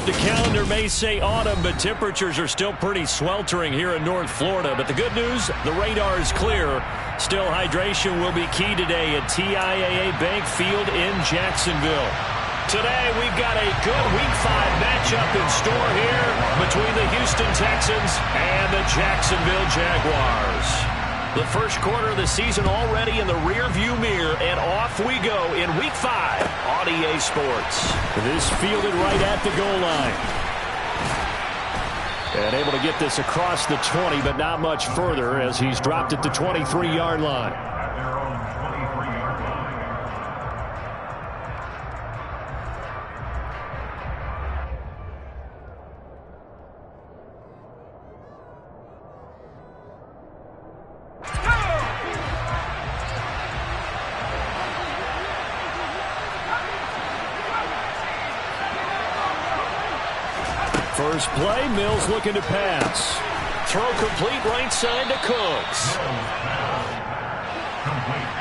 The calendar may say autumn, but temperatures are still pretty sweltering here in North Florida. But the good news, the radar is clear. Still, hydration will be key today at TIAA Bank Field in Jacksonville. Today, we've got a good Week 5 matchup in store here between the Houston Texans and the Jacksonville Jaguars. The first quarter of the season already in the rearview mirror, and off we go in Week 5 on EA Sports. This fielded right at the goal line. And able to get this across the 20, but not much further as he's dropped at the 23-yard line. First play, Mills looking to pass. Throw complete right side to Cooks.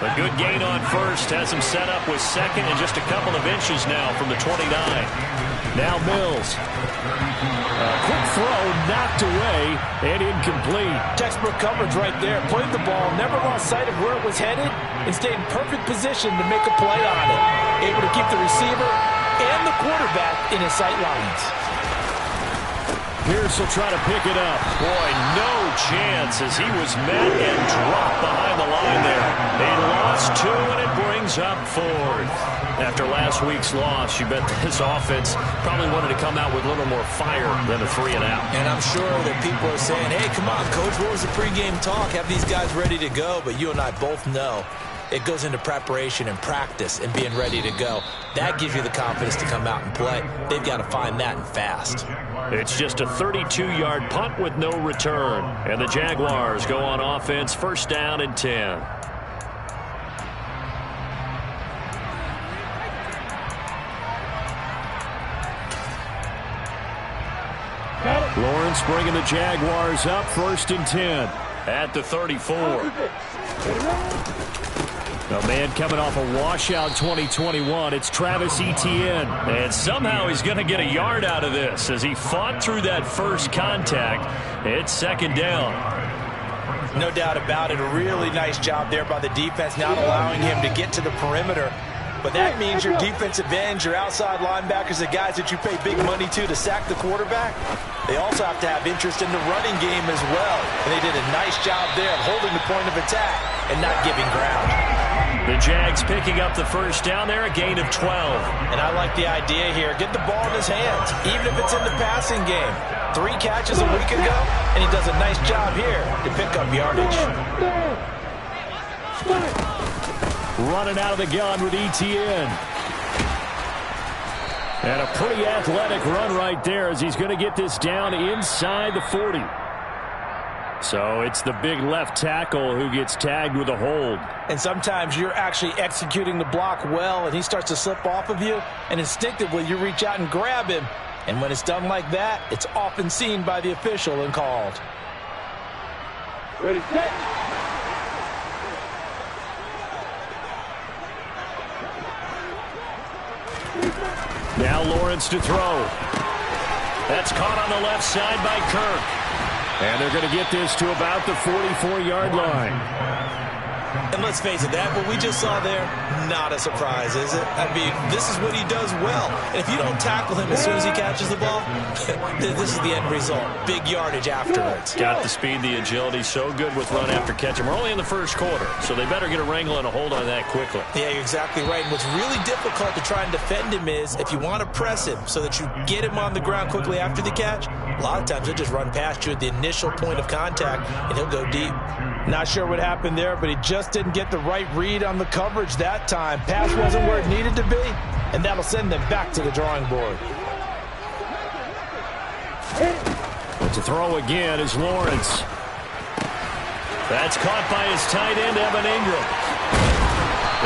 A good gain on first has him set up with second and just a couple of inches now from the 29. Now Mills. A quick throw knocked away and incomplete. Textbook coverage right there. Played the ball, never lost sight of where it was headed, and stayed in perfect position to make a play on it. Able to keep the receiver and the quarterback in his sight lines. Pierce will try to pick it up. Boy, no chance as he was met and dropped behind the line there. They lost 2, and it brings up 4th. After last week's loss, you bet this offense probably wanted to come out with a little more fire than a 3-and-out. And I'm sure that people are saying, hey, come on, Coach, what was the pregame talk? Have these guys ready to go? But you and I both know it goes into preparation and practice and being ready to go. That gives you the confidence to come out and play. They've got to find that and fast. It's just a 32-yard punt with no return. And the Jaguars go on offense, first down and 10. Lawrence bringing the Jaguars up, first and 10 at the 34. A man coming off a washout 2021, it's Travis Etienne. And somehow he's going to get a yard out of this as he fought through that first contact. It's second down. No doubt about it. A really nice job there by the defense, not allowing him to get to the perimeter. But that means your defensive ends, your outside linebackers, the guys that you pay big money to sack the quarterback, they also have to have interest in the running game as well. And they did a nice job there of holding the point of attack and not giving ground. The Jags picking up the first down there, a gain of 12. And I like the idea here. Get the ball in his hands, even if it's in the passing game. 3 catches a week ago, and he does a nice job here to pick up yardage. Running out of the gun with Etienne. And a pretty athletic run right there as he's going to get this down inside the 40. So it's the big left tackle who gets tagged with a hold. And sometimes you're actually executing the block well, and he starts to slip off of you, and instinctively you reach out and grab him. And when it's done like that, it's often seen by the official and called. Ready, set. Now Lawrence to throw. That's caught on the left side by Kirk. And they're going to get this to about the 44-yard line. And let's face it, that what we just saw there, not a surprise, is it? I mean, this is what he does well. And if you don't tackle him as soon as he catches the ball, this is the end result. Big yardage afterwards. Got the speed, the agility, so good with run after catch. And we're only in the first quarter, so they better get a wrangle and a hold on that quickly. Yeah, you're exactly right. And what's really difficult to try and defend him is if you want to press him so that you get him on the ground quickly after the catch, a lot of times he'll just run past you at the initial point of contact, and he'll go deep. Not sure what happened there, but he just didn't get the right read on the coverage that time. Pass wasn't where it needed to be, and that'll send them back to the drawing board. But to throw again is Lawrence. That's caught by his tight end, Evan Ingram.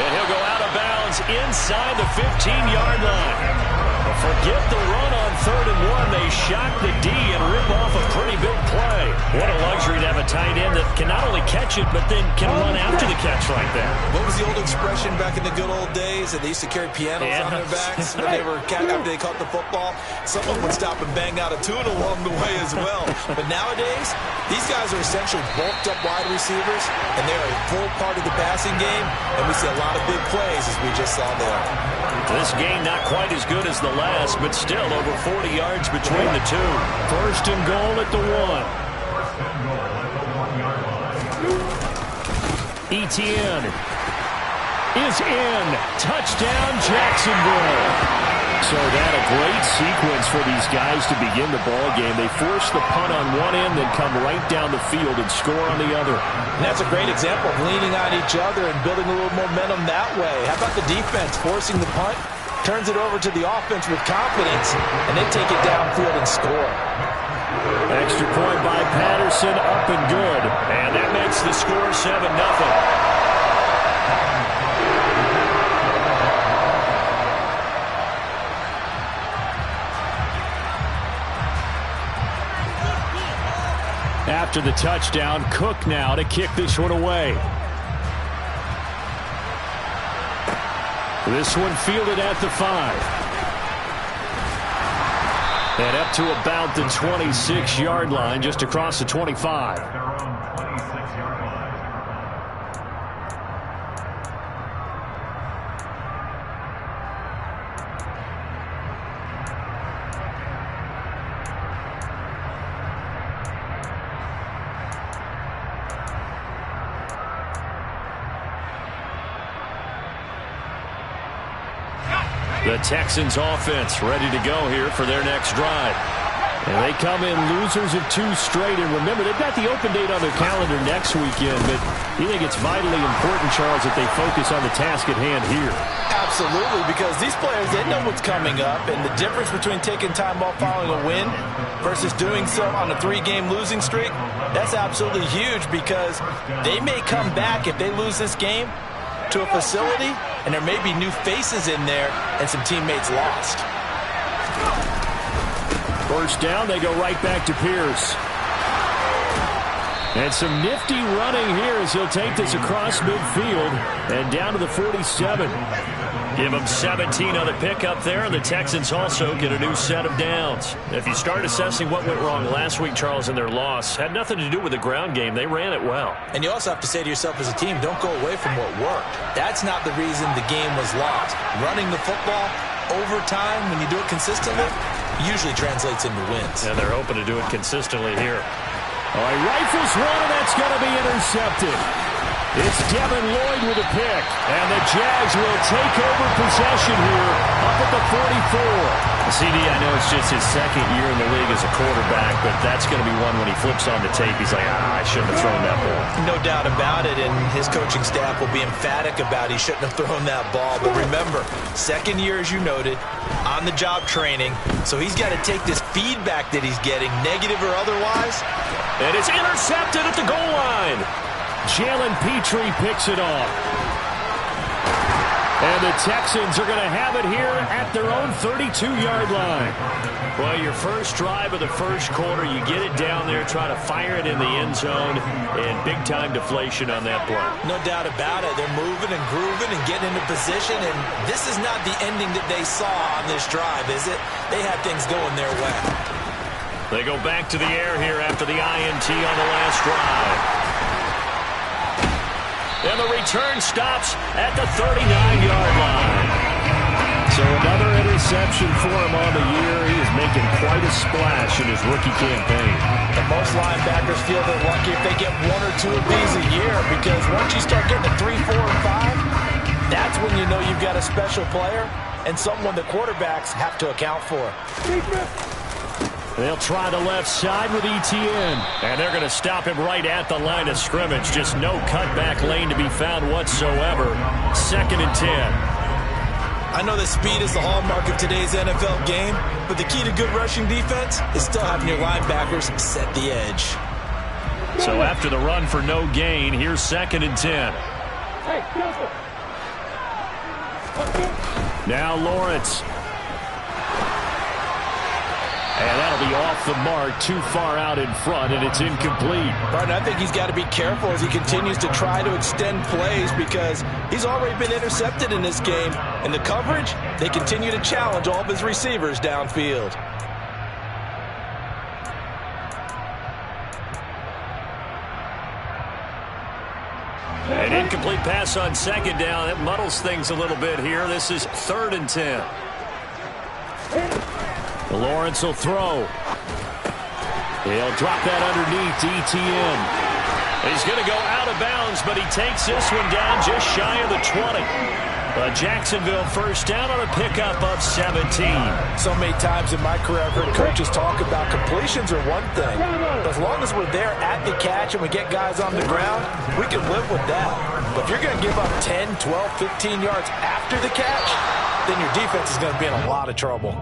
And he'll go out of bounds inside the 15-yard line. Forget the run on 3rd and 1. They shock the D and rip off a pretty big play. What a luxury to have a tight end that can not only catch it, but then can run after the catch like that. What was the old expression back in the good old days? That they used to carry pianos on their backs when after they caught the football. Someone would stop and bang out a tune along the way as well. But nowadays, these guys are essentially bulked up wide receivers, and they're a full part of the passing game, and we see a lot of big plays as we just saw there. This game not quite as good as the last, but still over 40 yards between the two. 1st and goal at the 1. Etienne is in. Touchdown, Jacksonville. So that a great sequence for these guys to begin the ball game. They force the punt on one end, then come right down the field and score on the other. And that's a great example of leaning on each other and building a little momentum that way. How about the defense forcing the punt, turns it over to the offense with confidence, and they take it downfield and score. Extra point by Patterson, up and good. And that makes the score 7-0. After the touchdown, Cook now to kick this one away. This one fielded at the 5. And up to about the 26-yard line, just across the 25. The Texans offense ready to go here for their next drive. And they come in losers of 2 straight. And remember, they've got the open date on their calendar next weekend. But you think it's vitally important, Charles, that they focus on the task at hand here? Absolutely, because these players, they know what's coming up. And the difference between taking time off following a win versus doing so on a 3-game losing streak, that's absolutely huge, because they may come back if they lose this game to a facility, and there may be new faces in there and some teammates lost. 1st down, they go right back to Pierce. And some nifty running here as he'll take this across midfield and down to the 47. Give them 17 on the pickup there, and the Texans also get a new set of downs. If you start assessing what went wrong last week, Charles, in their loss, had nothing to do with the ground game. They ran it well. And you also have to say to yourself as a team, don't go away from what worked. That's not the reason the game was lost. Running the football over time, when you do it consistently, usually translates into wins. And they're hoping to do it consistently here. All right, rifles one, and that's going to be intercepted. It's Devin Lloyd with a pick, and the Jags will take over possession here up at the 44. CD, I know it's just his 2nd year in the league as a quarterback, but that's going to be one when he flips on the tape, he's like, I shouldn't have thrown that ball. No doubt about it, and his coaching staff will be emphatic about he shouldn't have thrown that ball. But remember, 2nd year, as you noted, on-the-job training, so he's got to take this feedback that he's getting, negative or otherwise. And it's intercepted at the goal line. Jalen Petrie picks it off. And the Texans are going to have it here at their own 32-yard line. Well, your first drive of the first quarter, you get it down there, try to fire it in the end zone, and big-time deflation on that play. No doubt about it. They're moving and grooving and getting into position, and this is not the ending that they saw on this drive, is it? They had things going their way. They go back to the air here after the INT on the last drive. And the return stops at the 39-yard line. So another interception for him on the year. He is making quite a splash in his rookie campaign. And most linebackers feel they're lucky if they get 1 or 2 of these a year, because once you start getting to 3, 4, and 5, that's when you know you've got a special player and someone the quarterbacks have to account for. They'll try the left side with Etienne. And they're going to stop him right at the line of scrimmage. Just no cutback lane to be found whatsoever. 2nd and 10. I know that speed is the hallmark of today's NFL game, but the key to good rushing defense is still having your linebackers set the edge. So after the run for no gain, here's 2nd and 10. Now Lawrence. And that'll be off the mark, too far out in front, and it's incomplete. Martin, I think he's got to be careful as he continues to try to extend plays because he's already been intercepted in this game. And the coverage, they continue to challenge all of his receivers downfield. An incomplete pass on second down. That muddles things a little bit here. This is 3rd and 10. Lawrence will throw. He'll drop that underneath to ETN. He's going to go out of bounds, but he takes this one down just shy of the 20. Jacksonville first down on a pickup of 17. So many times in my career I've heard coaches talk about completions are one thing. But as long as we're there at the catch and we get guys on the ground, we can live with that. But if you're going to give up 10, 12, 15 yards after the catch, then your defense is going to be in a lot of trouble.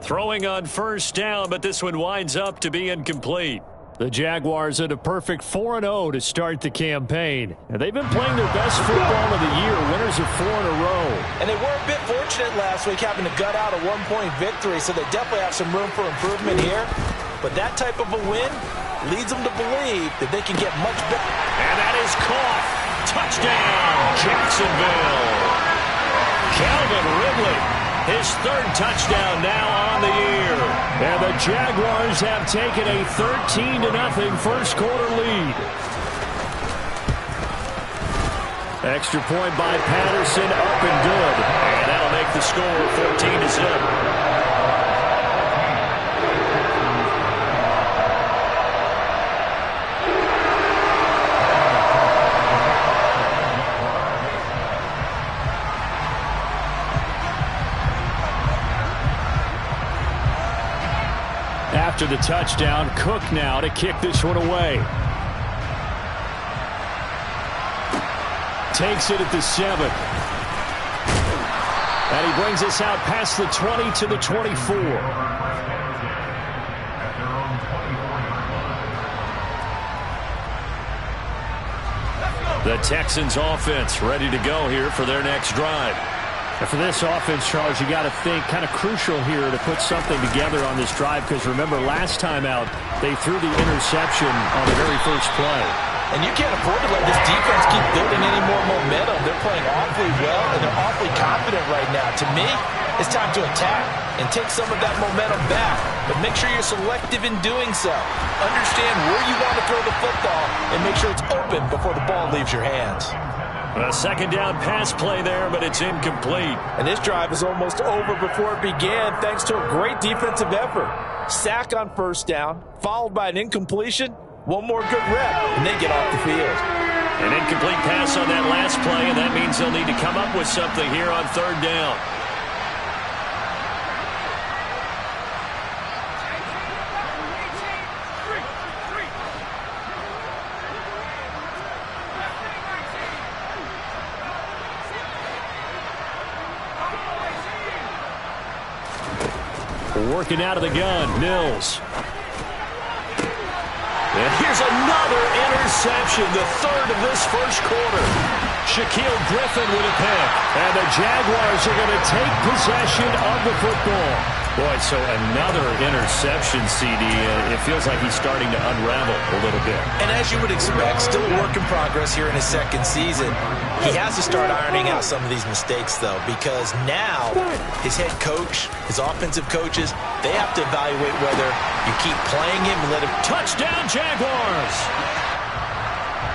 Throwing on first down, but this one winds up to be incomplete. The Jaguars at a perfect 4-0 to start the campaign. And they've been playing their best football of the year, winners of 4 in a row. And they were a bit fortunate last week having to gut out a one-point victory, so they definitely have some room for improvement here. But that type of a win leads them to believe that they can get much better. And that is caught. Touchdown, Jacksonville. Calvin Ridley. His 3rd touchdown now on the year. And the Jaguars have taken a 13-0 first quarter lead. Extra point by Patterson, up and good. And that'll make the score 14-0. After the touchdown, Cook now to kick this one away. Takes it at the 7. And he brings us out past the 20 to the 24. The Texans offense ready to go here for their next drive. And for this offense, Charles, you got to think kind of crucial here to put something together on this drive because remember last time out they threw the interception on the very first play. And you can't afford to let this defense keep building any more momentum. They're playing awfully well and they're awfully confident right now. To me, it's time to attack and take some of that momentum back. But make sure you're selective in doing so. Understand where you want to throw the football and make sure it's open before the ball leaves your hands. A second down pass play there, but it's incomplete. And this drive is almost over before it began thanks to a great defensive effort. Sack on first down, followed by an incompletion. One more good rep, and they get off the field. An incomplete pass on that last play, and that means they'll need to come up with something here on 3rd down. Working out of the gun, Mills. And here's another interception, the 3rd of this first quarter. Shaquille Griffin with a pick. And the Jaguars are going to take possession of the football. Boy, so another interception, CD. It feels like he's starting to unravel a little bit. And as you would expect, still a work in progress here in his 2nd season. He has to start ironing out some of these mistakes, though, because now his head coach, his offensive coaches, they have to evaluate whether you keep playing him and let him. Touchdown, Jaguars!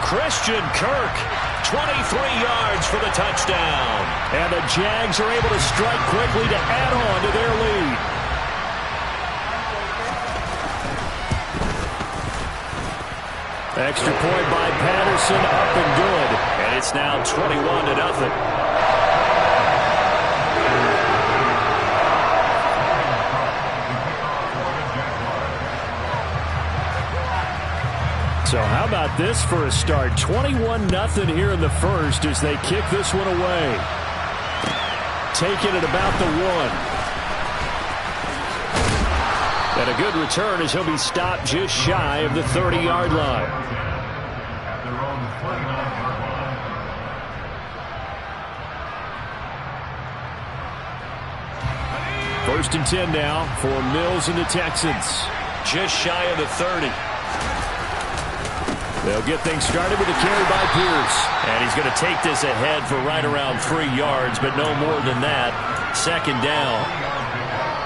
Christian Kirk, 23 yards for the touchdown. And the Jags are able to strike quickly to add on to their lead. Extra point by Patterson, up and good. And it's now 21-0. So how about this for a start? 21-0 here in the first as they kick this one away. Taking it about the 1. And a good return as he'll be stopped just shy of the 30-yard line. First and 10 now for Mills and the Texans. Just shy of the 30. They'll get things started with a carry by Pierce. And he's going to take this ahead for right around 3 yards, but no more than that. Second down.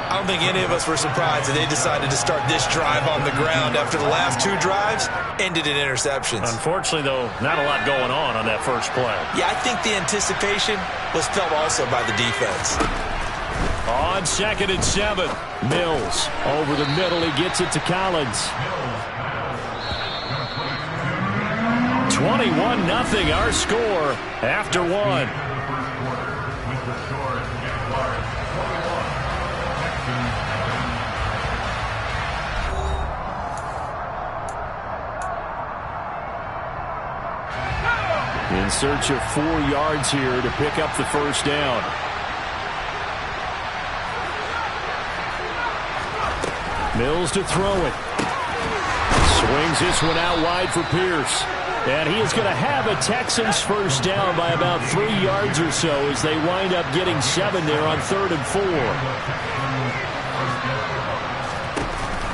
I don't think any of us were surprised that they decided to start this drive on the ground after the last 2 drives ended in interceptions. Unfortunately, though, not a lot going on that first play. Yeah, I think the anticipation was felt also by the defense. On 2nd and 7, Mills over the middle. He gets it to Collins. 21-0 our score after 1. In search of 4 yards here to pick up the first down. Mills to throw it. Swings this one out wide for Pierce. And he is going to have a Texans first down by about 3 yards or so as they wind up getting 7 there on 3rd and 4.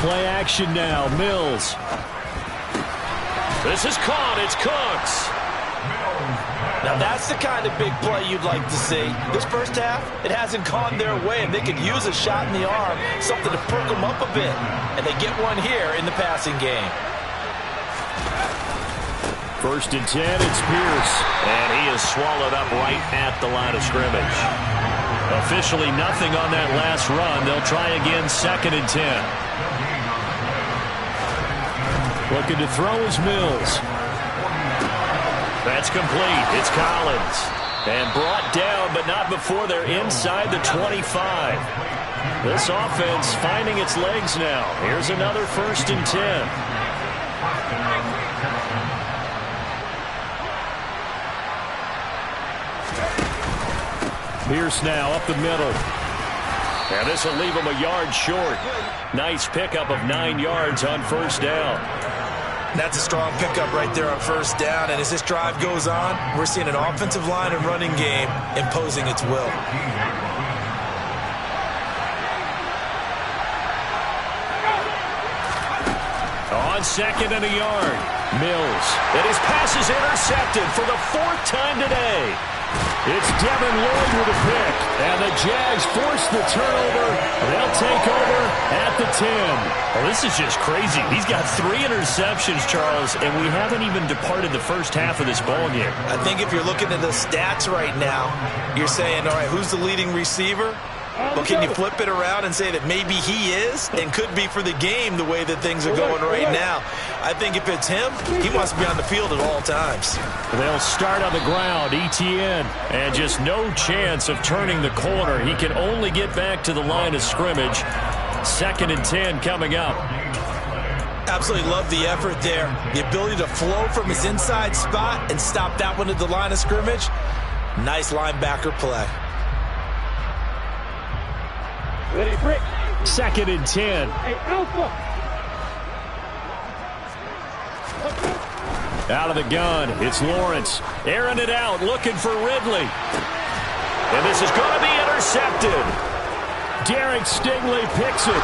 Play action now. Mills. This is caught. It's Cooks. Now that's the kind of big play you'd like to see. This first half, it hasn't gone their way, and they could use a shot in the arm, something to perk them up a bit. And they get one here in the passing game. First and 10, it's Pierce. And he is swallowed up right at the line of scrimmage. Officially nothing on that last run. They'll try again 2nd and 10. Looking to throw is Mills. That's complete. It's Collins. And brought down, but not before they're inside the 25. This offense finding its legs now. Here's another 1st and 10. Pierce now up the middle. And this will leave him a yard short. Nice pickup of 9 yards on first down. That's a strong pickup right there on first down. And as this drive goes on, we're seeing an offensive line and running game imposing its will. On 2nd and a yard, Mills. And his pass is intercepted for the 4th time today. It's Devin Lloyd with a pick. And the Jags force the turnover. They'll take over at the 10. Well, this is just crazy. He's got 3 interceptions, Charles, and we haven't even departed the first half of this ballgame. I think if you're looking at the stats right now, you're saying, all right, who's the leading receiver? Well, can you flip it around and say that maybe he is and could be for the game the way that things are going right now? I think if it's him, he wants to be on the field at all times. They'll start on the ground, ETN, and just no chance of turning the corner. He can only get back to the line of scrimmage. 2nd and 10 coming up. Absolutely love the effort there. The ability to flow from his inside spot and stop that one at the line of scrimmage. Nice linebacker play. Ready, break. 2nd and 10. Hey, Alpha. Out of the gun, it's Lawrence. Airing it out, looking for Ridley. And this is going to be intercepted. Derek Stingley picks it.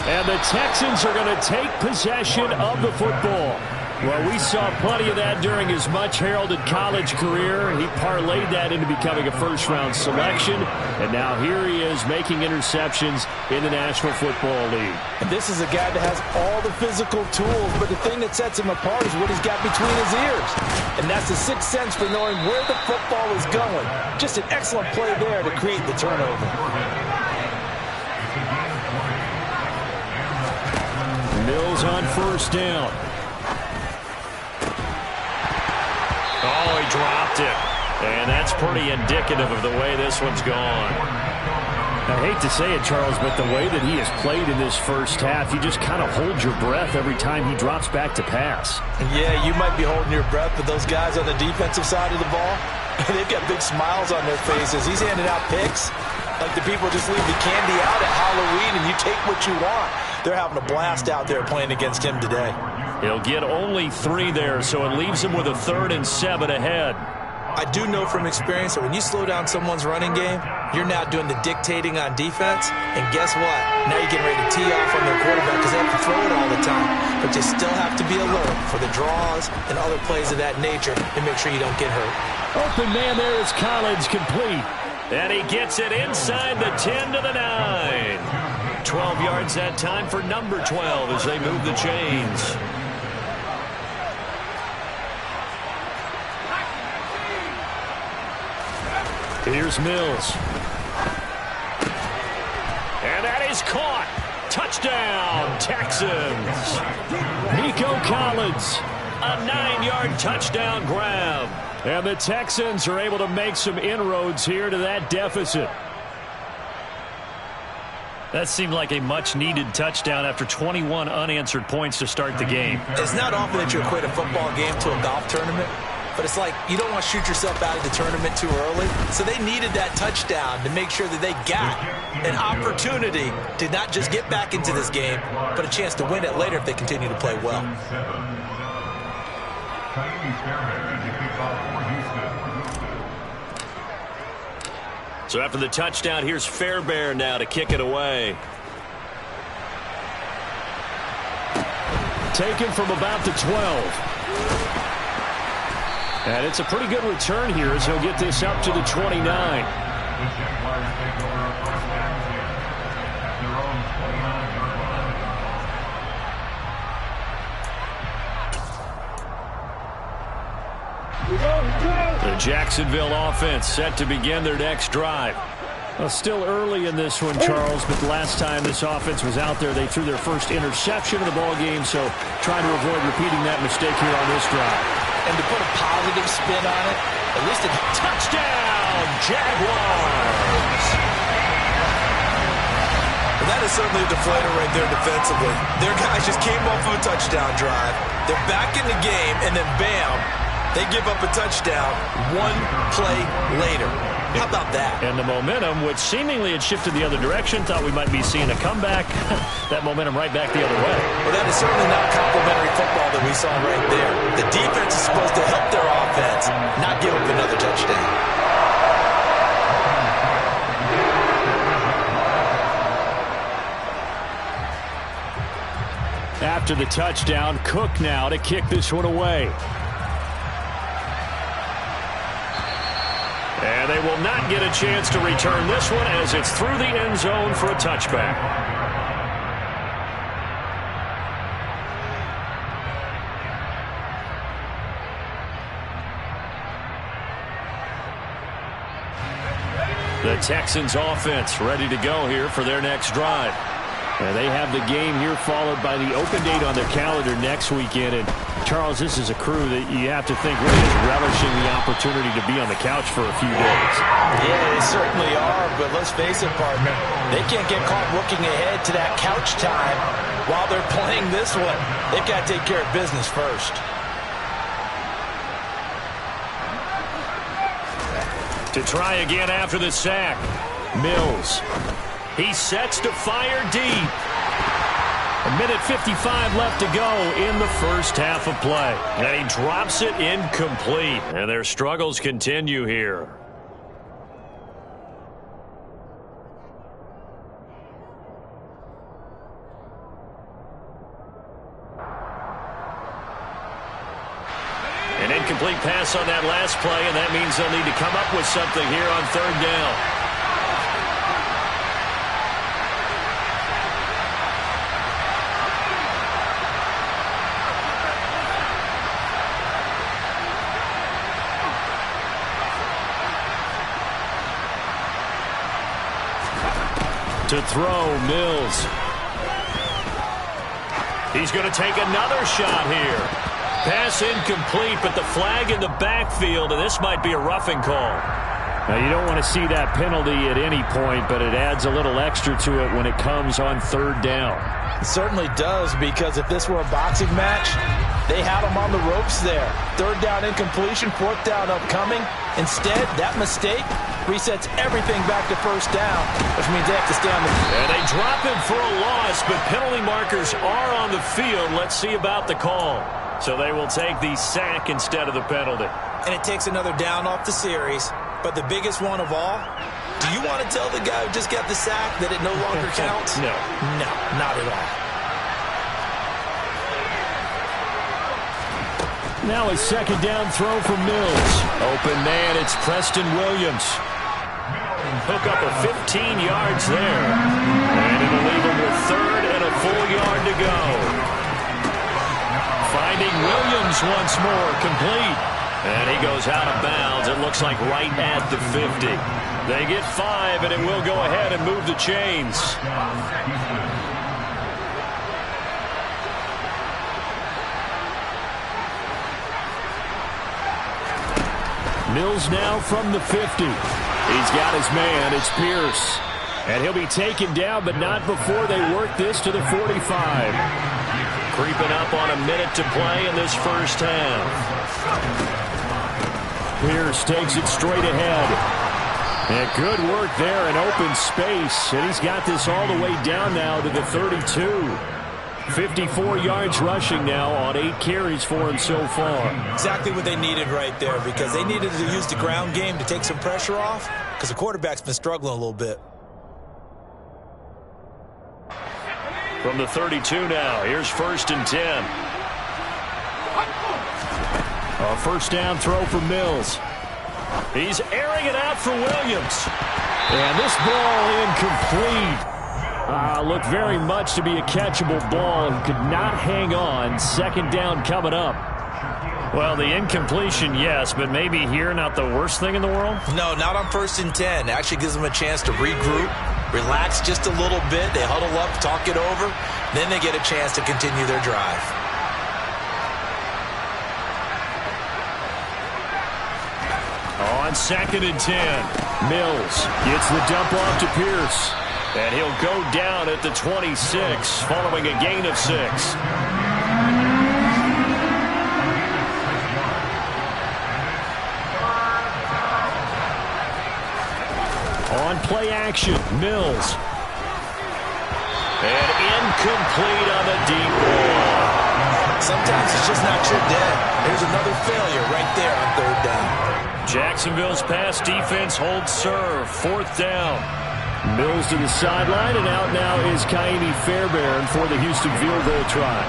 And the Texans are going to take possession of the football. Well, we saw plenty of that during his much-heralded college career. He parlayed that into becoming a first-round selection. And now here he is making interceptions in the National Football League. And this is a guy that has all the physical tools, but the thing that sets him apart is what he's got between his ears. And that's the sixth sense for knowing where the football is going. Just an excellent play there to create the turnover. Mills on first down. Oh, he dropped it. And that's pretty indicative of the way this one's gone. I hate to say it, Charles, but the way that he has played in this first half, you just kind of hold your breath every time he drops back to pass. Yeah, you might be holding your breath, but those guys on the defensive side of the ball, they've got big smiles on their faces. He's handing out picks like the people just leave the candy out at Halloween and you take what you want. They're having a blast out there playing against him today. He'll get only 3 there, so it leaves him with a 3rd and 7 ahead. I do know from experience that when you slow down someone's running game, You're now doing the dictating on defense, and guess what? Now you're getting ready to tee off on their quarterback because they have to throw it all the time. But you still have to be alert for the draws and other plays of that nature and make sure you don't get hurt. Open man there is Collins, complete. And he gets it inside the 10 to the 9. 12 yards that time for number 12 as they move the chains. Here's Mills. And that is caught. Touchdown, Texans. Nico Collins, a 9-yard touchdown grab. And the Texans are able to make some inroads here to that deficit. That seemed like a much-needed touchdown after 21 unanswered points to start the game. It's not often that you equate a football game to a golf tournament, but it's like you don't want to shoot yourself out of the tournament too early. So they needed that touchdown to make sure that they got an opportunity to not just get back into this game, but a chance to win it later if they continue to play well. So after the touchdown, here's Fairbairn now to kick it away. Taken from about the 12. And it's a pretty good return here as he'll get this up to the 29. The Jacksonville offense set to begin their next drive. Well, still early in this one, Charles, but the last time this offense was out there, they threw their first interception of the ball game, so trying to avoid repeating that mistake here on this drive. And to put a positive spin on it, at least a touchdown, Jaguars! Well, that is certainly a deflator right there defensively. Their guys just came off of a touchdown drive. They're back in the game, and then bam, they give up a touchdown one play later. How about that? And the momentum, which seemingly had shifted the other direction, thought we might be seeing a comeback. That momentum right back the other way. Well, that is certainly not complimentary football that we saw right there. The defense is supposed to help their offense, not give up another touchdown. After the touchdown, Cook now to kick this one away. And they will not get a chance to return this one as it's through the end zone for a touchback. The Texans offense ready to go here for their next drive. And they have the game here followed by the open date on their calendar next weekend. And Charles, this is a crew that you have to think really is relishing the opportunity to be on the couch for a few days. Yeah, they certainly are, but let's face it, partner. They can't get caught looking ahead to that couch time while they're playing this one. They've got to take care of business first. To try again after the sack, Mills. He sets to fire deep. 1:55 left to go in the first half of play. And he drops it incomplete. And their struggles continue here. An incomplete pass on that last play, and that means they'll need to come up with something here on third down. To throw, Mills. He's going to take another shot here. Pass incomplete, but the flag in the backfield, and this might be a roughing call. Now, you don't want to see that penalty at any point, but it adds a little extra to it when it comes on third down. It certainly does, because if this were a boxing match, they had him on the ropes there. Third down incompletion, fourth down upcoming. Instead, that mistake resets everything back to first down, which means they have to stay on the field. And they drop him for a loss, but penalty markers are on the field. Let's see about the call. So they will take the sack instead of the penalty. And it takes another down off the series. But the biggest one of all, Do you want to tell the guy who just got the sack that it no longer counts? No. No, not at all. Now a second down throw for Mills. Open man, it's Preston Williams. Hook up a 15 yards there. And it'll leave him with third and a full yard to go. Finding Williams once more, complete. And he goes out of bounds. It looks like right at the 50. They get 5, and it will go ahead and move the chains. Mills now from the 50. He's got his man. It's Pierce. And he'll be taken down, but not before they work this to the 45. Creeping up on a minute to play in this first half. Pierce takes it straight ahead. And good work there in open space. And he's got this all the way down now to the 32. 54 yards rushing now on 8 carries for him so far. Exactly what they needed right there, because they needed to use the ground game to take some pressure off, because the quarterback's been struggling a little bit. From the 32 now, here's 1st and 10. A first down throw for Mills. He's airing it out for Williams. And this ball incomplete. Looked very much to be a catchable ball and could not hang on. Second down coming up. Well, the incompletion, yes, but maybe here not the worst thing in the world? No, not on 1st and 10. Actually gives them a chance to regroup, relax just a little bit. They huddle up, talk it over. Then they get a chance to continue their drive. On 2nd and 10, Mills gets the dump off to Pierce. And he'll go down at the 26, following a gain of 6. On play action, Mills. And incomplete on the deep ball. Sometimes it's just not your day. There's another failure right there on 3rd down. Jacksonville's pass defense holds serve. 4th down. Mills to the sideline, and out now is Kaimi Fairbairn for the Houston field goal try.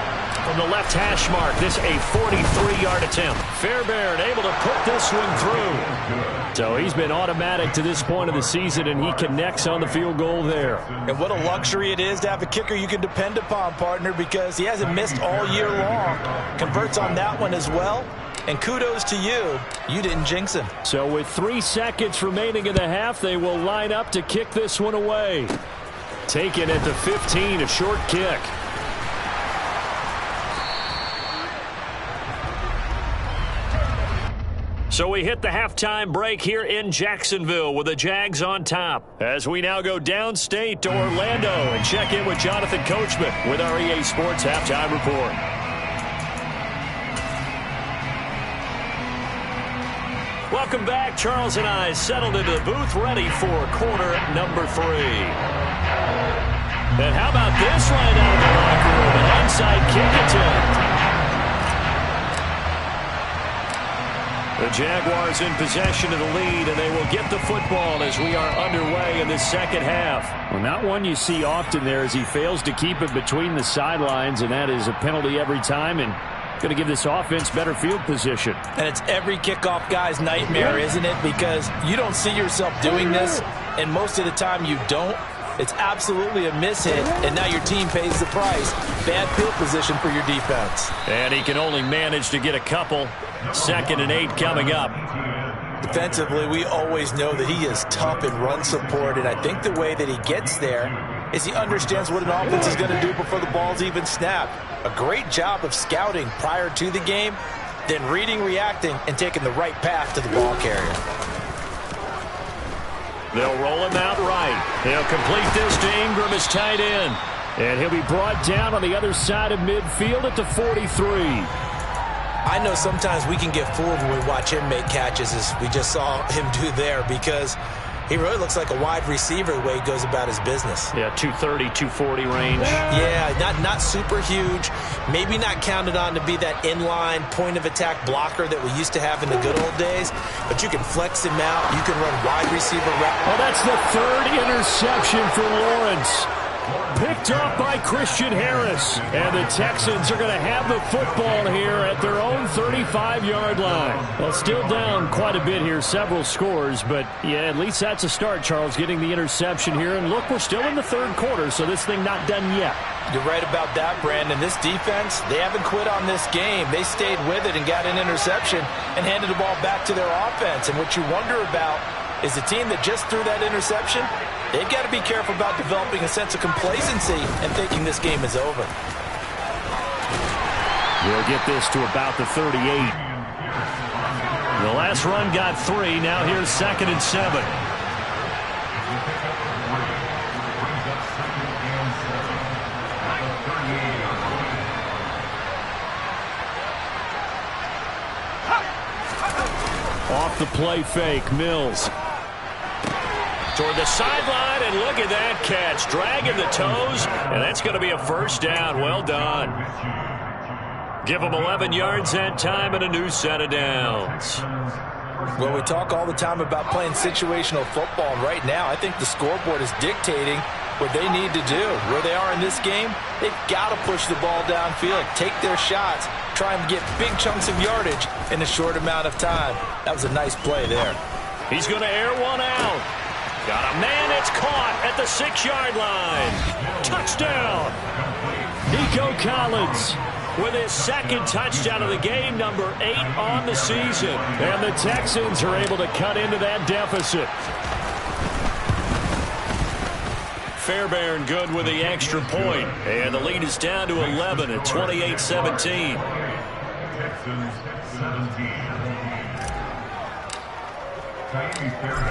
From the left hash mark, this a 43-yard attempt. Fairbairn able to put this one through. So he's been automatic to this point of the season, and he connects on the field goal there. And what a luxury it is to have a kicker you can depend upon, partner, because he hasn't missed all year long. Converts on that one as well. And kudos to you. You didn't jinx him. So with 3 seconds remaining in the half, they will line up to kick this one away. Taken at the 15, a short kick. So we hit the halftime break here in Jacksonville with the Jags on top. As we now go downstate to Orlando and check in with Jonathan Coachman with our EA Sports Halftime Report. Welcome back. Charles and I settled into the booth ready for quarter number 3. And how about this right out of the locker room? An onside kick attempt. The Jaguars in possession of the lead, and they will get the football as we are underway in the second half. Well, not one you see often there as he fails to keep it between the sidelines, and that is a penalty every time, and going to give this offense better field position. And it's every kickoff guy's nightmare, isn't it? Because you don't see yourself doing this, and most of the time you don't. It's absolutely a mishit, and now your team pays the price. Bad field position for your defense. And he can only manage to get a couple. 2nd and 8 coming up. Defensively, we always know that he is tough in run support, and I think the way that he gets there is he understands what an offense is going to do before the ball's even snapped. A great job of scouting prior to the game, then reading, reacting, and taking the right path to the ball carrier. They'll roll him out right. He'll complete this to Ingram as tight end. And he'll be brought down on the other side of midfield at the 43. I know sometimes we can get fooled when we watch him make catches, as we just saw him do there, because He really looks like a wide receiver the way he goes about his business. Yeah, 230, 240 range. Yeah, not super huge. Maybe not counted on to be that inline point-of-attack blocker that we used to have in the good old days, but you can flex him out. You can run wide receiver routes. Well, that's the third interception for Lawrence. Picked off by Christian Harris. And the Texans are going to have the football here at their own 35-yard line. Well, still down quite a bit here, several scores. But, yeah, at least that's a start, Charles, getting the interception here. And, look, we're still in the third quarter, so this thing not done yet. You're right about that, Brandon. This defense, they haven't quit on this game. They stayed with it and got an interception and handed the ball back to their offense. And what you wonder about is the team that just threw that interception, they've got to be careful about developing a sense of complacency and thinking this game is over. We'll get this to about the 38. The last run got 3. Now here's 2nd and 7. Off the play fake, Mills. Toward the sideline, and look at that catch. Dragging the toes, and that's going to be a first down. Well done. Give them 11 yards that time and a new set of downs. Well, we talk all the time about playing situational football, and right now I think the scoreboard is dictating what they need to do. Where they are in this game, they've got to push the ball downfield, take their shots, try and get big chunks of yardage in a short amount of time. That was a nice play there. He's going to air one out. Got a man that's caught at the 6-yard line. Touchdown. Nico Collins with his 2nd touchdown of the game, number 8 on the season. And the Texans are able to cut into that deficit. Fairbairn good with the extra point. And the lead is down to 11 at 28-17.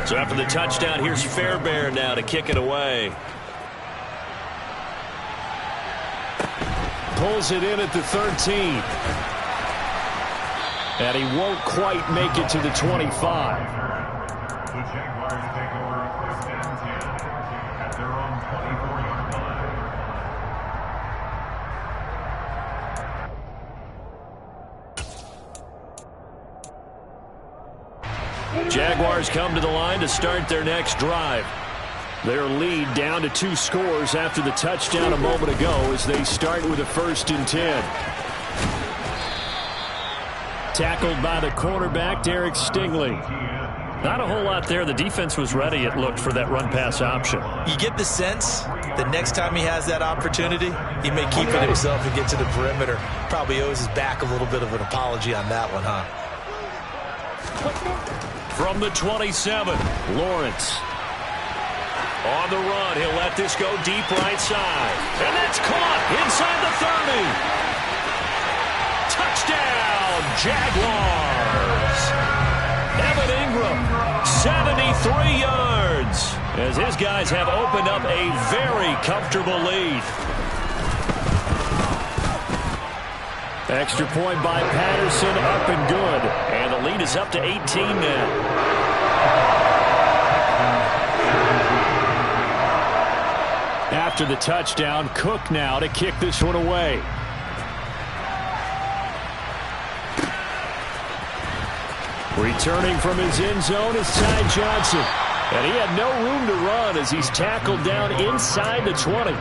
So after the touchdown, here's Fairbairn now to kick it away. Pulls it in at the 13. And he won't quite make it to the 25. Jaguars come to the line to start their next drive. Their lead down to 2 scores after the touchdown a moment ago as they start with a 1st and 10. Tackled by the cornerback, Derek Stingley. Not a whole lot there. The defense was ready, it looked, for that run-pass option. You get the sense that next time he has that opportunity, he may keep it himself and get to the perimeter. Probably owes his back a little bit of an apology on that one, huh? From the 27, Lawrence. On the run, he'll let this go deep right side. And that's caught inside the 30. Touchdown, Jaguars. Evan Ingram, 73 yards. As his guys have opened up a very comfortable lead. Extra point by Patterson, up and good. And the lead is up to 18 now. After the touchdown, Cook now to kick this one away. Returning from his end zone is Ty Johnson. And he had no room to run as he's tackled down inside the 20.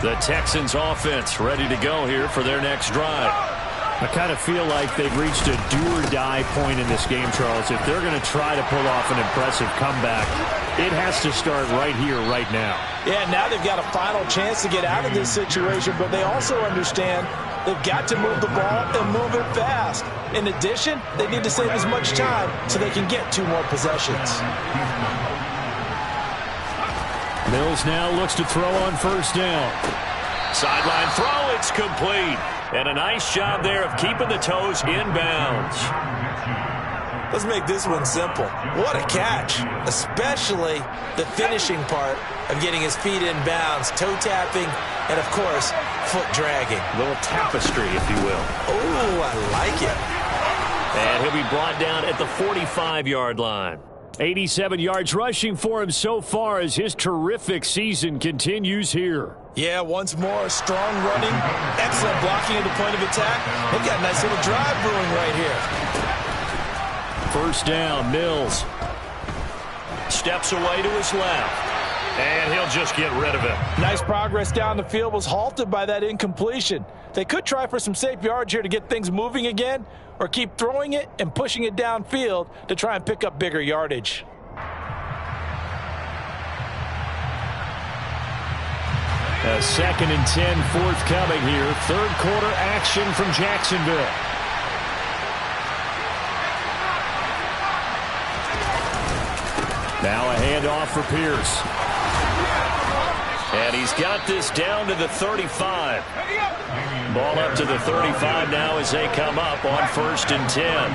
The Texans offense ready to go here for their next drive. I kind of feel like they've reached a do-or-die point in this game, Charles. If they're going to try to pull off an impressive comeback, it has to start right here, right now. Yeah, now they've got a final chance to get out of this situation, but they also understand they've got to move the ball and move it fast. In addition, they need to save as much time so they can get 2 more possessions. Mills now looks to throw on 1st down. Sideline throw, it's complete. And a nice job there of keeping the toes inbounds. Let's make this one simple. What a catch, especially the finishing part of getting his feet in bounds, toe tapping, and of course, foot dragging. A little tapestry, if you will. Oh, I like it. And he'll be brought down at the 45-yard line. 87 yards rushing for him so far as his terrific season continues here. Yeah, once more, strong running, excellent blocking at the point of attack. They've got a nice little drive brewing right here. First down, Mills. Steps away to his left. And he'll just get rid of it. Nice progress down the field, was halted by that incompletion. They could try for some safe yards here to get things moving again, or keep throwing it and pushing it downfield to try and pick up bigger yardage. A 2nd and 10 forthcoming here. Third quarter action from Jacksonville. Now a handoff for Pierce. And he's got this down to the 35. Ball up to the 35 now as they come up on 1st and 10.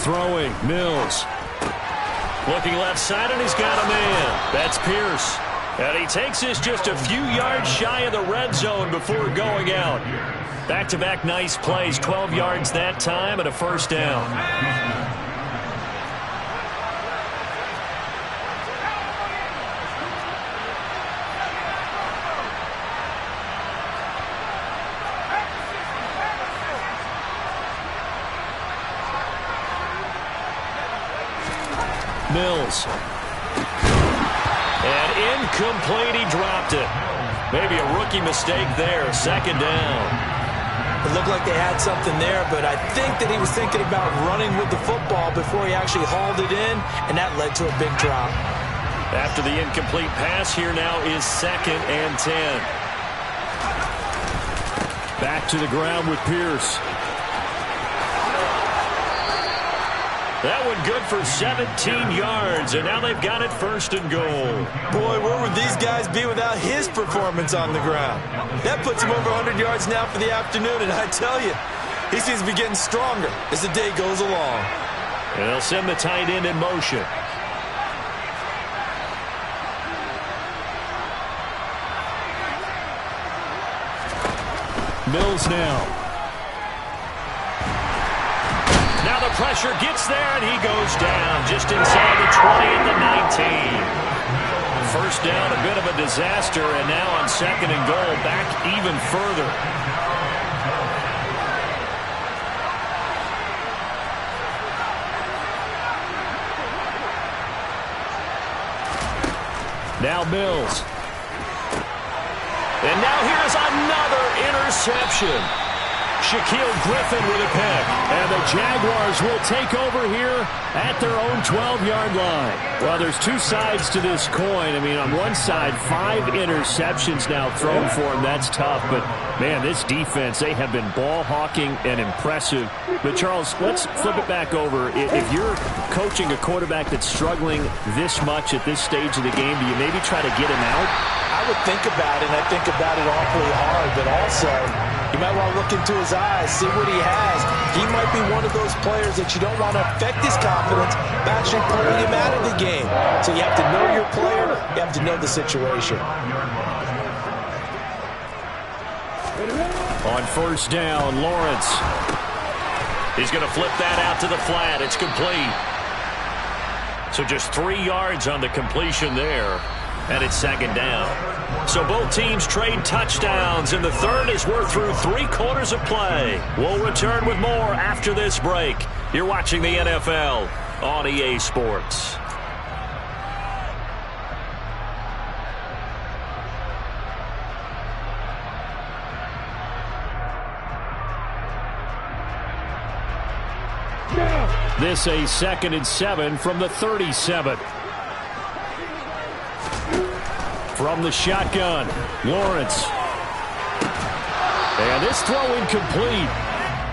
Throwing, Mills. Looking left side, and he's got a man. That's Pierce. And he takes this just a few yards shy of the red zone before going out. Back-to-back nice plays, 12 yards that time and a first down. Mills. And incomplete, he dropped it. Maybe a rookie mistake there, 2nd down. It looked like they had something there, but I think that he was thinking about running with the football before he actually hauled it in, and that led to a big drop. After the incomplete pass, here now is 2nd and 10. Back to the ground with Pierce. That one good for 17 yards, and now they've got it 1st and goal. Boy, where would these guys be without his performance on the ground? That puts him over 100 yards now for the afternoon, and I tell you, he seems to be getting stronger as the day goes along. And they'll send the tight end in motion. Mills now. The pressure gets there, and he goes down just inside the 20 at the 19. First down, a bit of a disaster, and now on 2nd and goal, back even further. Now Mills. And now here's another interception. Shaquille Griffin with a pick. And the Jaguars will take over here at their own 12-yard line. Well, there's two sides to this coin. I mean, on one side, 5 interceptions now thrown for him. That's tough. But, man, this defense, they have been ball hawking and impressive. But, Charles, let's flip it back over. If you're coaching a quarterback that's struggling this much at this stage of the game, do you maybe try to get him out? I would think about it, and I think about it awfully hard. But also, you might want to look into his eyes, see what he has. He might be one of those players that you don't want to affect his confidence by actually pulling him out of the game. So you have to know your player. You have to know the situation. On 1st down, Lawrence. He's going to flip that out to the flat. It's complete. So just 3 yards on the completion there. And it's 2nd down. So both teams trade touchdowns, and the third as we're through 3 quarters of play. We'll return with more after this break. You're watching the NFL on EA Sports. This a 2nd and 7 from the 37. From the shotgun, Lawrence. And this throw incomplete.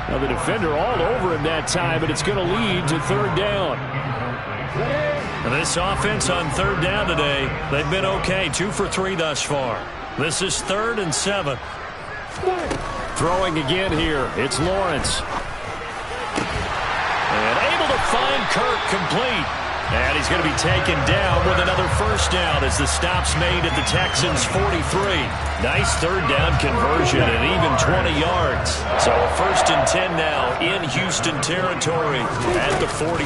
Now the defender all over him that time, but it's going to lead to third down. And this offense on third down today, they've been okay. 2 for 3 thus far. This is 3rd and 7. Throwing again here. It's Lawrence. And able to find Kirk complete. And he's going to be taken down with another first down as the stop's made at the Texans' 43. Nice third down conversion and even 20 yards. So a 1st and 10 now in Houston territory at the 43.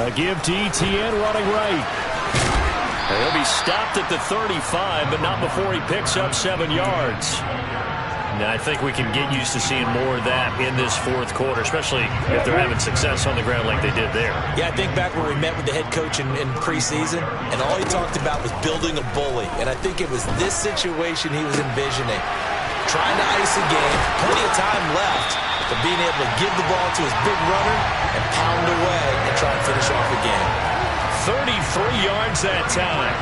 A give to ETN running right. And he'll be stopped at the 35, but not before he picks up 7 yards. Now, I think we can get used to seeing more of that in this 4th quarter, especially if they're having success on the ground like they did there. Yeah, I think back when we met with the head coach in preseason, and all he talked about was building a bully. And I think it was this situation he was envisioning. Trying to ice a game, plenty of time left, but being able to give the ball to his big runner and pound away and try and finish off the game. 33 yards that time.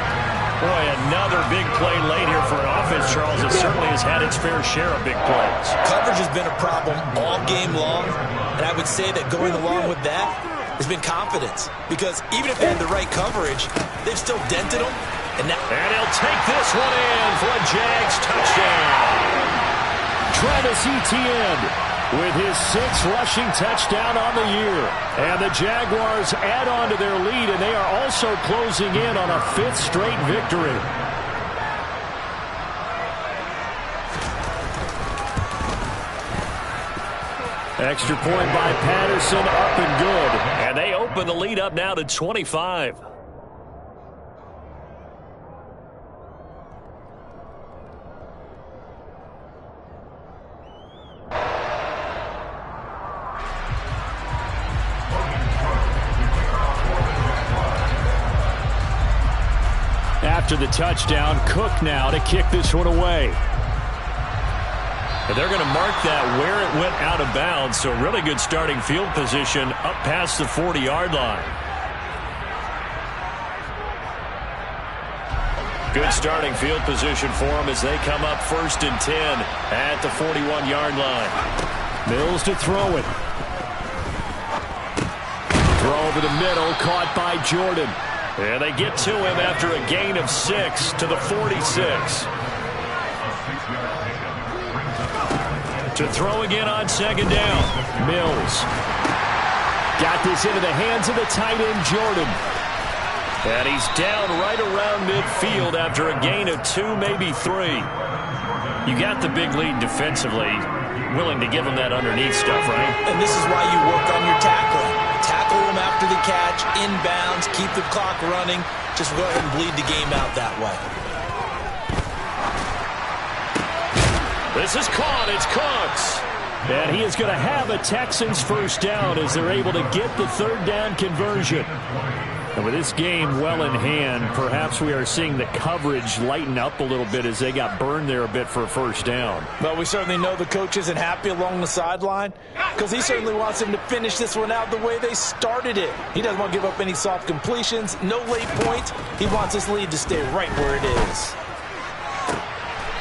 Boy, another big play late here for an offense, Charles, that certainly has had its fair share of big plays. Coverage has been a problem all game long, and I would say that going along with that has been confidence. Because even if they had the right coverage, they've still dented them. And he'll take this one in for a Jags touchdown. Travis Etienne with his 6th rushing touchdown on the year. And the Jaguars add on to their lead, and they are also closing in on a 5th straight victory. Extra point by Patterson, up and good. And they open the lead up now to 25. After the touchdown, Cook now to kick this one away. And they're going to mark that where it went out of bounds, so really good starting field position up past the 40-yard line. Good starting field position for them as they come up 1st and 10 at the 41-yard line. Mills to throw it. Throw over the middle, caught by Jordan. And they get to him after a gain of 6 to the 46. To throw again on 2nd down. Mills. Got this into the hands of the tight end, Jordan. And he's down right around midfield after a gain of 2, maybe 3. You got the big lead defensively. Willing to give him that underneath stuff, right? And this is why you work on your tackling. Tackle him after the catch, inbounds, keep the clock running. Just go ahead and bleed the game out that way. This is caught. It's Cooks. And he is going to have a Texans 1st down as they're able to get the 3rd down conversion. And with this game well in hand, perhaps we are seeing the coverage lighten up a little bit as they got burned there a bit for a 1st down. Well, we certainly know the coach isn't happy along the sideline because he certainly wants them to finish this one out the way they started it. He doesn't want to give up any soft completions, no late points. He wants his lead to stay right where it is.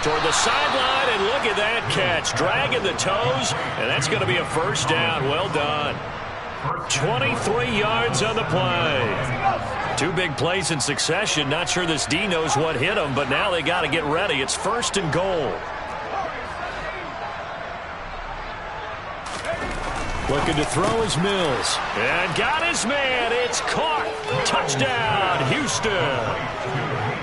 Toward the sideline, and look at that catch. Dragging the toes, and that's going to be a 1st down. Well done. 23 yards on the play. 2 big plays in succession. Not sure this D knows what hit him, but now they got to get ready. It's 1st and goal. Looking to throw is Mills. And got his man. It's caught. Touchdown, Houston.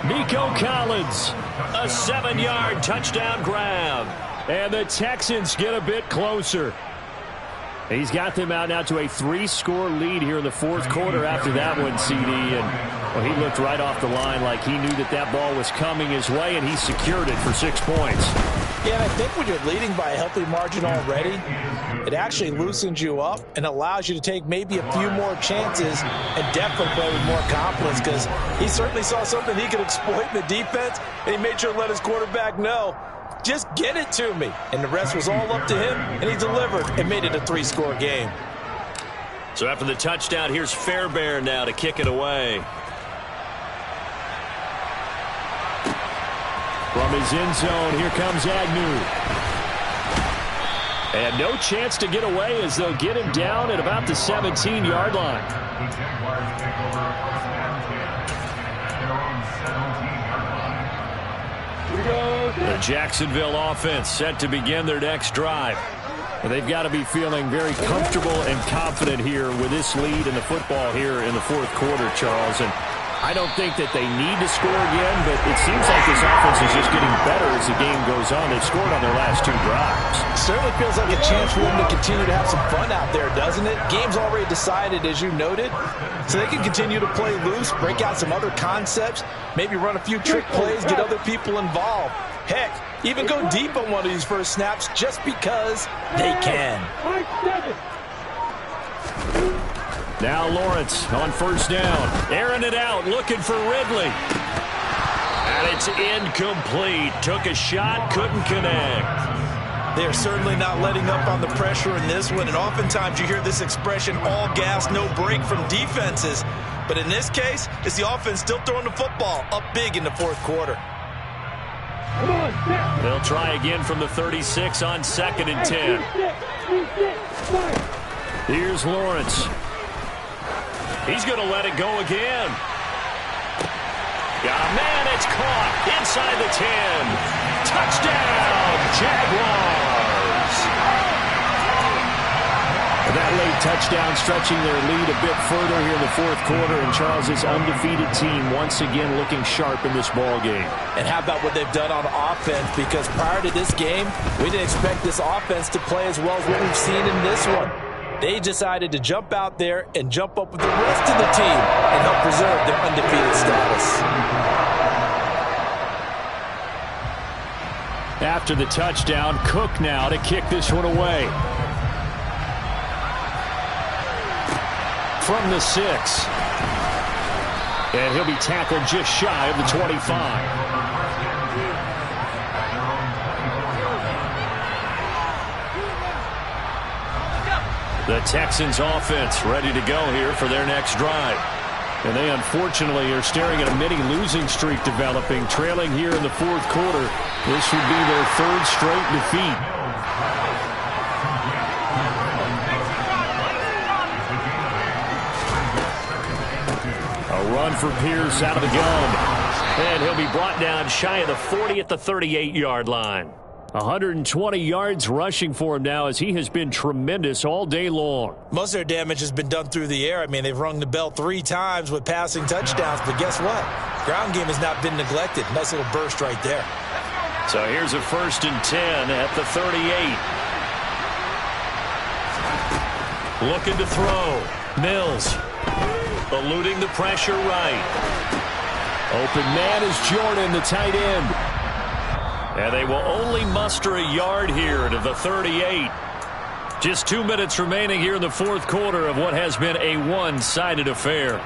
Nico Collins. A 7-yard touchdown grab. And the Texans get a bit closer. He's got them out now to a 3-score lead here in the 4th quarter after that one, CD. And well, he looked right off the line like he knew that that ball was coming his way, and he secured it for 6 points. Yeah, and I think when you're leading by a healthy margin already, it actually loosens you up and allows you to take maybe a few more chances and definitely play with more confidence because he certainly saw something he could exploit in the defense, and he made sure to let his quarterback know, just get it to me. And the rest was all up to him, and he delivered and made it a 3-score game. So after the touchdown, here's Fairbairn now to kick it away. From his end zone, here comes Agnew. And no chance to get away as they'll get him down at about the 17-yard line. The Jacksonville offense set to begin their next drive. They've got to be feeling very comfortable and confident here with this lead in the football here in the fourth quarter, Charles. And I don't think that they need to score again, but it seems like this offense is just getting better as the game goes on. They've scored on their last 2 drives. Certainly feels like a chance for them to continue to have some fun out there, doesn't it? Game's already decided, as you noted, so they can continue to play loose, break out some other concepts, maybe run a few trick plays, get other people involved. Heck, even go deep on one of these first snaps just because they can. Now Lawrence on first down. Airing it out, looking for Ridley. And it's incomplete. Took a shot, couldn't connect. They're certainly not letting up on the pressure in this one, and oftentimes you hear this expression, all gas, no break from defenses. But in this case, it's the offense still throwing the football up big in the fourth quarter. They'll try again from the 36 on 2nd and 10. Here's Lawrence. He's going to let it go again. Yeah, man, it's caught inside the 10. Touchdown, Jaguars. That late touchdown stretching their lead a bit further here in the fourth quarter, and Charles' undefeated team once again looking sharp in this ball game. And how about what they've done on offense? Because prior to this game, we didn't expect this offense to play as well as what we've seen in this one. They decided to jump out there and jump up with the rest of the team and help preserve their undefeated status. After the touchdown, Cook now to kick this one away. From the 6. And he'll be tackled just shy of the 25. The Texans offense ready to go here for their next drive. And they unfortunately are staring at a mini losing streak developing, trailing here in the fourth quarter. This would be their 3rd straight defeat. A run for Pierce out of the gun. And he'll be brought down shy of the 40 at the 38-yard line. 120 yards rushing for him now as he has been tremendous all day long. Most of their damage has been done through the air. I mean, they've rung the bell 3 times with passing touchdowns, but guess what? Ground game has not been neglected. Nice little burst right there. So here's a 1st and 10 at the 38. Looking to throw. Mills eluding the pressure right. Open man is Jordan, the tight end. And they will only muster a yard here to the 38. Just 2 minutes remaining here in the fourth quarter of what has been a one-sided affair.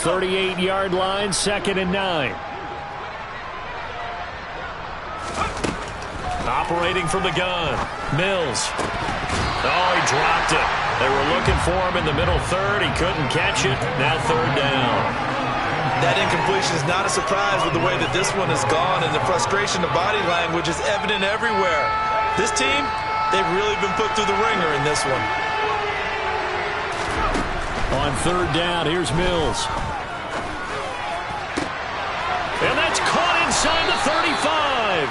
38-yard line, 2nd and 9. Operating from the gun. Mills. Oh, he dropped it. They were looking for him in the middle third. He couldn't catch it. Now 3rd down. That incompletion is not a surprise with the way that this one has gone, and the frustration of body language is evident everywhere. This team, they've really been put through the ringer in this one. On 3rd down, here's Mills. And that's caught inside the 35.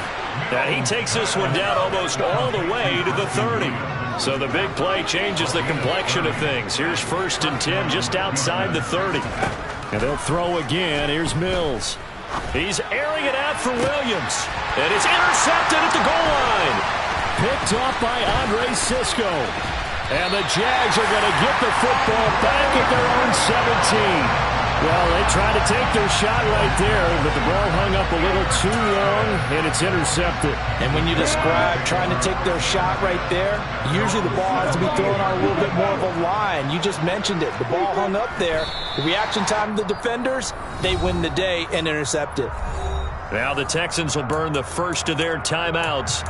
And he takes this one down almost all the way to the 30. So the big play changes the complexion of things. Here's 1st and 10 just outside the 30. And they'll throw again. Here's Mills. He's airing it out for Williams. And it's intercepted at the goal line. Picked off by Andre Sisco. And the Jags are going to get the football back at their own 17. Well, they tried to take their shot right there, but the ball hung up a little too long, and it's intercepted. And when you describe trying to take their shot right there, usually the ball has to be thrown on a little bit more of a line. You just mentioned it. The ball hung up there. The reaction time of the defenders, they win the day and intercept it. Now the Texans will burn the first of their timeouts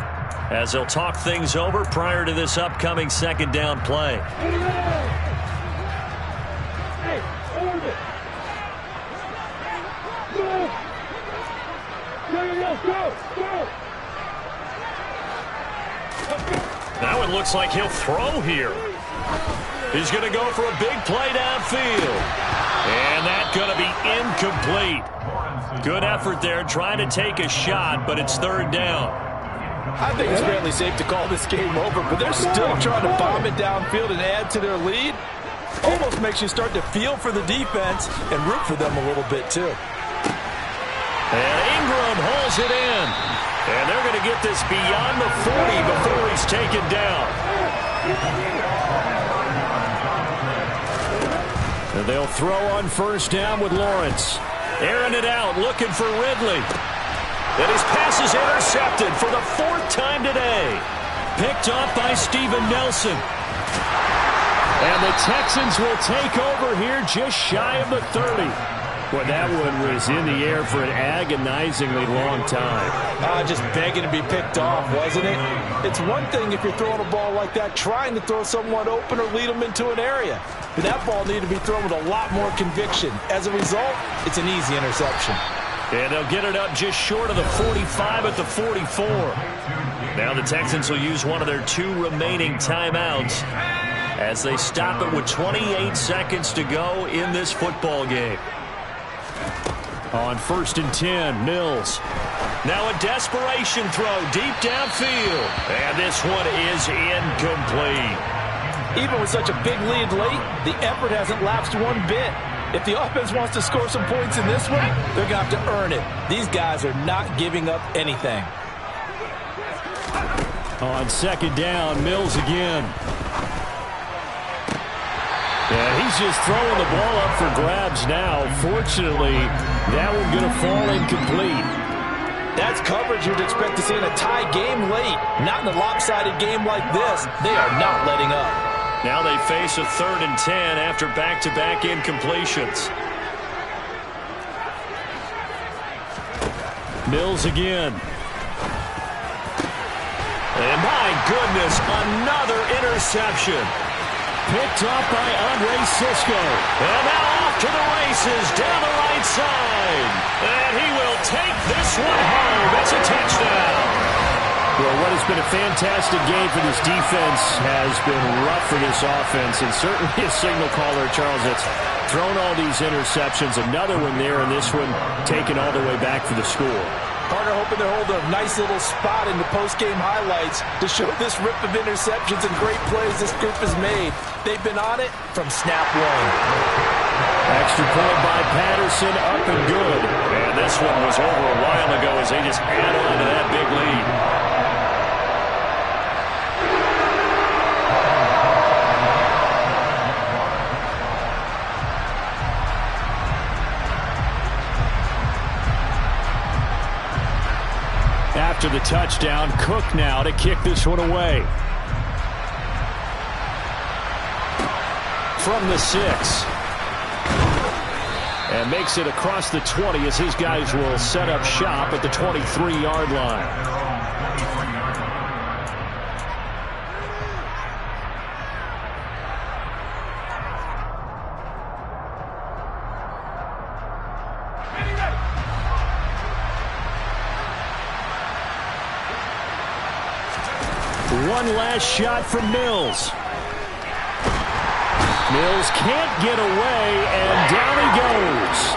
as they'll talk things over prior to this upcoming 2nd down play. and looks like he'll throw here. He's going to go for a big play downfield. And that's going to be incomplete. Good effort there trying to take a shot, but it's third down. I think it's fairly safe to call this game over, but they're still trying to bomb it downfield and add to their lead. Almost makes you start to feel for the defense and root for them a little bit too. And Ingram hauls it in. And they're going to get this beyond the 40 before he's taken down. And they'll throw on first down with Lawrence. Airing it out, looking for Ridley. And his pass is intercepted for the fourth time today. Picked off by Steven Nelson. And the Texans will take over here just shy of the 30. Boy, that one was in the air for an agonizingly long time. Just begging to be picked off, wasn't it? It's one thing if you're throwing a ball like that, trying to throw someone open or lead them into an area. But that ball needed to be thrown with a lot more conviction. As a result, it's an easy interception. And they'll get it up just short of the 45 at the 44. Now the Texans will use one of their 2 remaining timeouts as they stop it with 28 seconds to go in this football game. On first and 10, Mills. Now a desperation throw deep downfield. And this one is incomplete. Even with such a big lead late, the effort hasn't lapsed one bit. If the offense wants to score some points in this one, they're going to have to earn it. These guys are not giving up anything. On second down, Mills again. And he's just throwing the ball up for grabs now. Fortunately, that one going to fall incomplete. That's coverage you'd expect to see in a tie game late. Not in a lopsided game like this. They are not letting up. Now they face a third and 10 after back-to-back incompletions. Mills again. And my goodness, another interception. Picked up by Andre Sisco. And now off to the races down the right side. And he will take this one home. It's a touchdown. Well, what has been a fantastic game for this defense has been rough for this offense, and certainly a signal caller, Charles, that's thrown all these interceptions. Another one there, and this one taken all the way back for the score. Carter hoping to hold a nice little spot in the post-game highlights to show this rip of interceptions and great plays this group has made. They've been on it from snap one. Extra point by Patterson, up and good. And this one was over a while ago as they just add on to that big lead. After the touchdown, Cook now to kick this one away. From the 6. And makes it across the 20 as his guys will set up shop at the 23-yard line. One last shot from Mills. Mills can't get away, and down he goes.